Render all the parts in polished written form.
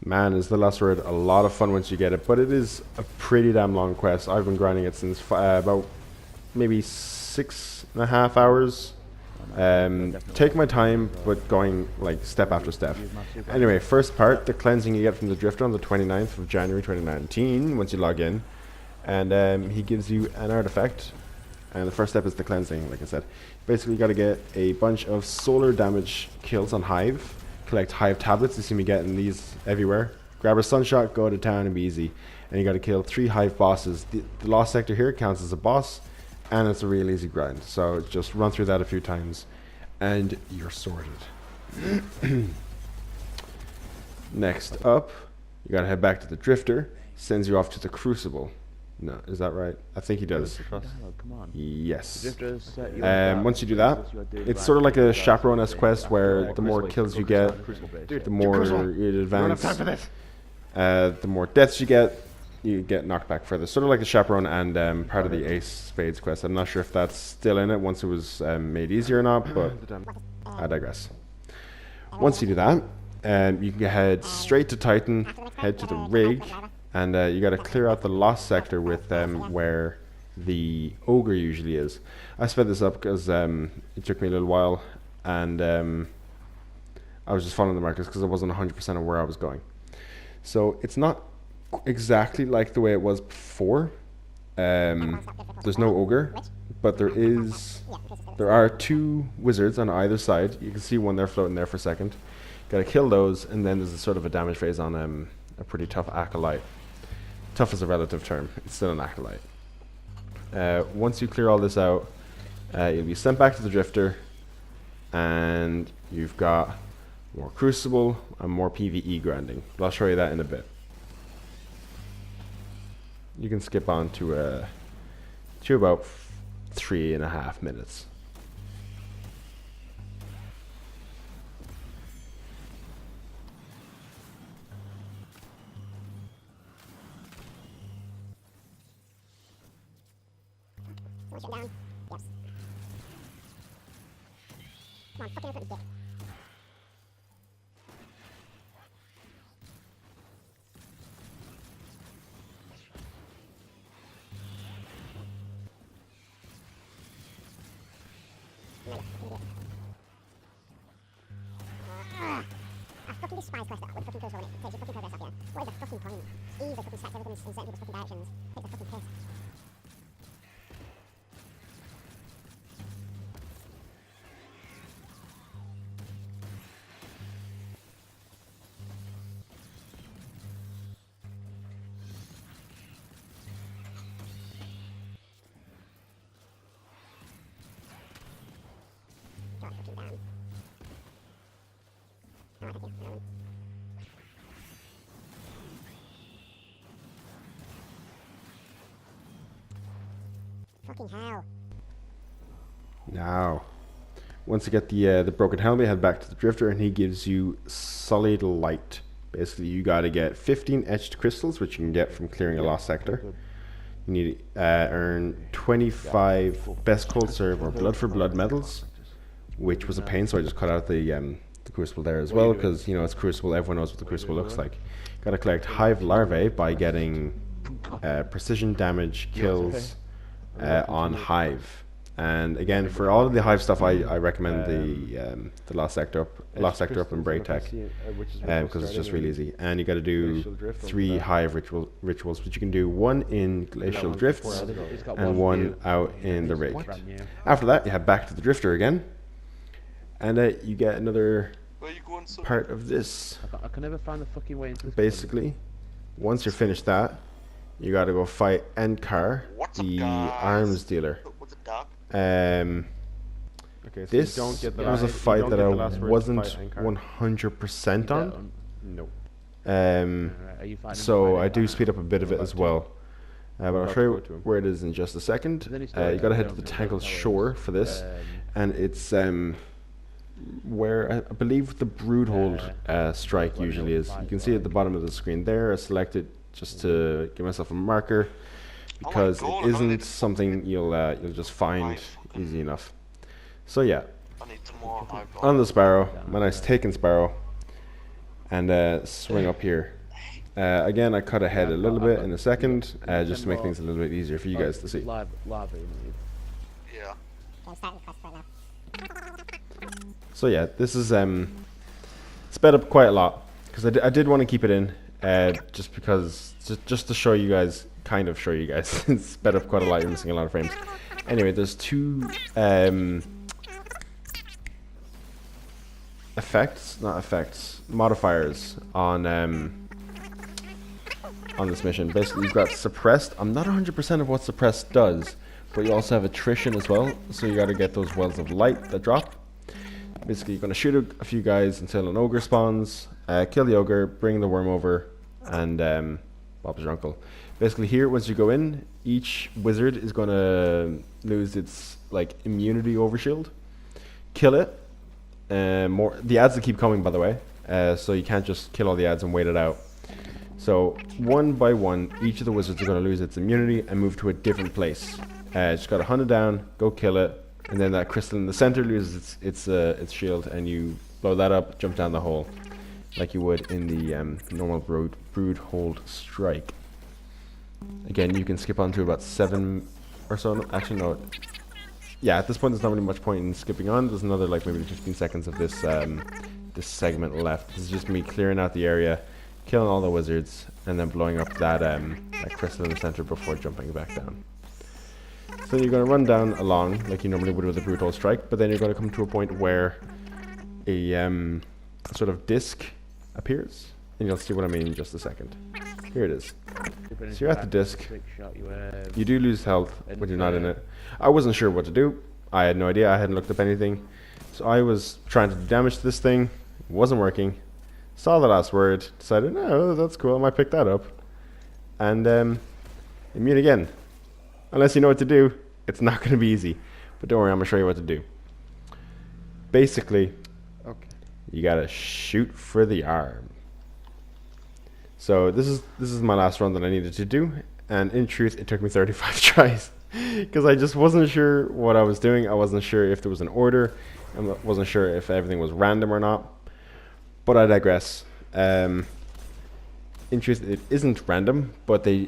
Man, is the last word a lot of fun once you get it, but it is a pretty damn long quest. I've been grinding it since about maybe 6.5 hours. Take my time, but going like step after step. Anyway, first part, the cleansing you get from the Drifter on the 29th of January 2019 once you log in. And he gives you an artifact. And the first step is the cleansing, like I said. Basically, you got to get a bunch of solar damage kills on Hive. Collect Hive tablets. You see me getting these everywhere. Grab a sunshot, go to town, and be easy. And you got to kill 3 Hive bosses. The Lost Sector here counts as a boss, and it's a real easy grind. So just run through that a few times, and you're sorted. Next up, you got to head back to the Drifter. Sends you off to the Crucible. No, is that right? I think he does. Yes. Once you do that, it's sort of like a chaperone-esque quest where the more kills you get, the more you advance. The more deaths you get knocked back further. Sort of like a chaperone and part of the Ace Spades quest. I'm not sure if that's still in it once it was made easier or not, but I digress. Once you do that, you can head straight to Titan, head to the rig, and you got to clear out the Lost Sector with where the Ogre usually is. I sped this up because it took me a little while, and I was just following the markers because I wasn't 100% of where I was going. So it's not exactly like the way it was before. There's no Ogre, but there are 2 wizards on either side. You can see one there floating there for a second. Got to kill those, and then there's a sort of a damage phase on a pretty tough acolyte. Tough is a relative term. It's still an acolyte. Once you clear all this out, you'll be sent back to the Drifter, and you've got more Crucible and more PvE grinding. But I'll show you that in a bit. You can skip on to about 3.5 minutes. Shut down. Yes. Come on, fucking open dick. I fucking despise quest that with fucking Crucible in it. Takes your fucking progress up, yeah. What is the fucking point? It's easy fucking stacks everything in certain people's fucking directions. Takes the fucking piss. Fucking down. Oh, thank you, Merlin. Fucking hell. Now, once you get the broken helmet, head back to the Drifter, and he gives you solid light. Basically, you got to get 15 etched crystals, which you can get from clearing a Lost Sector. You need to earn 25 best cold serve or blood for blood medals, which was a pain, so I just cut out the Crucible there as well, because you know it's Crucible. Everyone knows what the Crucible looks like. Got to collect Hive larvae by getting precision damage kills on Hive. And again, for all of the Hive stuff, I recommend the Lost Sector up in Break Tech, because it's just really easy. And you got to do 3 Hive rituals, which you can do 1 in Glacial Drifts and 1 out in the rig. After that, you head back to the Drifter again, and you get another part of this. I can never find the fucking way into this. Basically, once you're finished that, you got to go fight Enkar, the arms dealer. Okay, so this was a fight that I wasn't 100% on. No. So I do speed up a bit of it as well. But I'll show you where it is in just a second. You got to head to the Tangled Shore for this, and it's where I believe the Broodhold strike usually is. You can see at the bottom of the screen there. I select it just to give myself a marker, because it isn't something you'll just find easy enough. So yeah, on the Sparrow, my nice Taken Sparrow, and swing up here. Again, I cut ahead a little bit in a second, just to make things a little bit easier for you guys to see. Lava, you need. Yeah. I'm starting the quest right now. So yeah, this is sped up quite a lot because I did want to keep it in, just because just to show you guys, it's sped up quite a lot. You're missing a lot of frames. Anyway, there's two modifiers on this mission. Basically, you've got suppressed. I'm not 100% of what suppressed does, but you also have attrition as well. So you got to get those wells of light that drop. Basically, you're going to shoot a few guys until an ogre spawns, kill the ogre, bring the worm over, and Bob's your uncle. Basically, here, once you go in, each wizard is going to lose its like immunity overshield. Kill it. The ads that keep coming, by the way, so you can't just kill all the ads and wait it out. So one by one, each of the wizards are going to lose its immunity and move to a different place. Just got to hunt it down, go kill it, and then that crystal in the center loses its shield, and you blow that up, jump down the hole, like you would in the normal brood hold strike. Again, you can skip on to about 7 or so. No, actually, no. Yeah, at this point, there's not really much point in skipping on. There's another like maybe 15 seconds of this this segment left. This is just me clearing out the area, killing all the wizards, and then blowing up that crystal in the center before jumping back down. So you're going to run down along like you normally would with a brutal strike, but then you're going to come to a point where a sort of disc appears, and you'll see what I mean in just a second. Here it is. So you're at the disc. You do lose health when you're not in it. I wasn't sure what to do. I had no idea. I hadn't looked up anything. So I was trying to do damage to this thing. It wasn't working. Saw the last word. Decided, no, that's cool. I might pick that up. And immune again. Unless you know what to do, it's not going to be easy. But don't worry, I'm going to show you what to do. Basically, you got to shoot for the arm. So this is my last run that I needed to do, and in truth, it took me 35 tries because I just wasn't sure what I was doing. I wasn't sure if there was an order. I wasn't sure if everything was random or not. But I digress. In truth, it isn't random, but they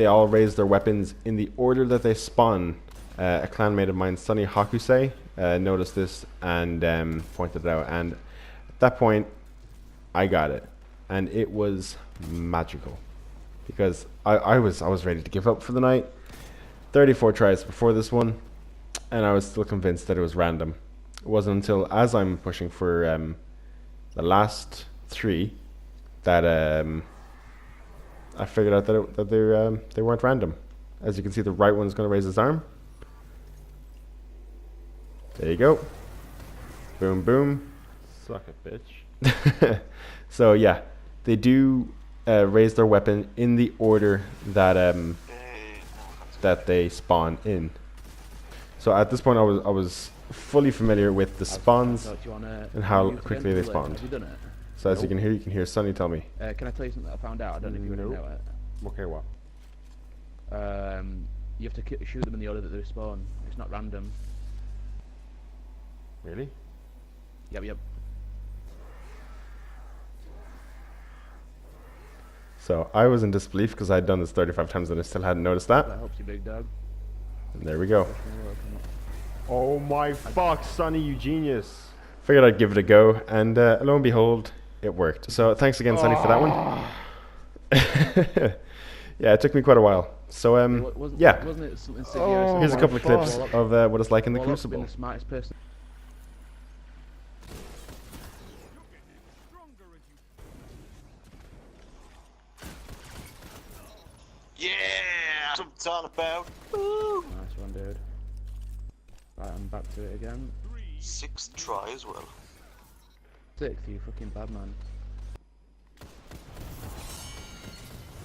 all raise their weapons in the order that they spawn. A clanmate of mine, Sunny Hakusei, noticed this and pointed it out, and at that point, I got it. And it was magical, because I was ready to give up for the night. 34 tries before this one, and I was still convinced that it was random. It wasn't until as I'm pushing for the last 3 that I figured out that they weren't random. As you can see, the right one is going to raise his arm. There you go. Boom, boom. Suck it, bitch. So yeah. They do raise their weapon in the order that that they spawn in. So at this point, I was fully familiar with the spawns and how quickly they spawned. Have you done it? So as you can hear Sunny tell me. Can I tell you something that I found out? I don't know if you already know it. Okay, what? You have to shoot them in the order that they spawn. It's not random. Really? Yep. So I was in disbelief because I had done this 35 times and I still hadn't noticed that. That helps you, big dog. And there we go. Oh my fuck, Sonny, you genius. Figured I'd give it a go, and lo and behold, it worked. So thanks again, Sonny, for that one. Yeah, it took me quite a while. So yeah, Wasn't it something serious? here's a couple of clips of what it's like in the Crucible. The smartest person. Yeah! That's what I'm talking about. Nice one, dude. Right, I'm back to it again. 6 try as well. 6, you fucking bad man.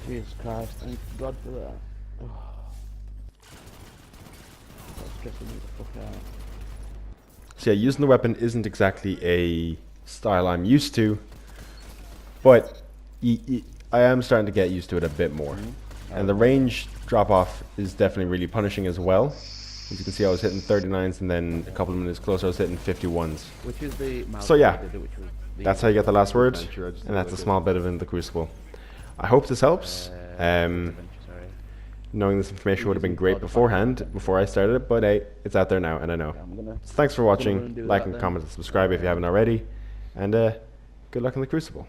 Jesus Christ, thank God for that. Oh. That's stressing me the fuck out. So yeah, using the weapon isn't exactly a style I'm used to, but I am starting to get used to it a bit more. And the range drop off is definitely really punishing as well. As you can see, I was hitting 39s, and then a couple of minutes closer, I was hitting 51s. Which is the So yeah, which was the that's how you get the last word, adventure, I just and that's a did. small bit of in the Crucible. I hope this helps. Adventure, sorry. Knowing this information would have been great beforehand, before I started it, but hey, it's out there now, and I know. I'm gonna So thanks for gonna watching. do Like that and then. comment and subscribe if you haven't already, and good luck in the Crucible.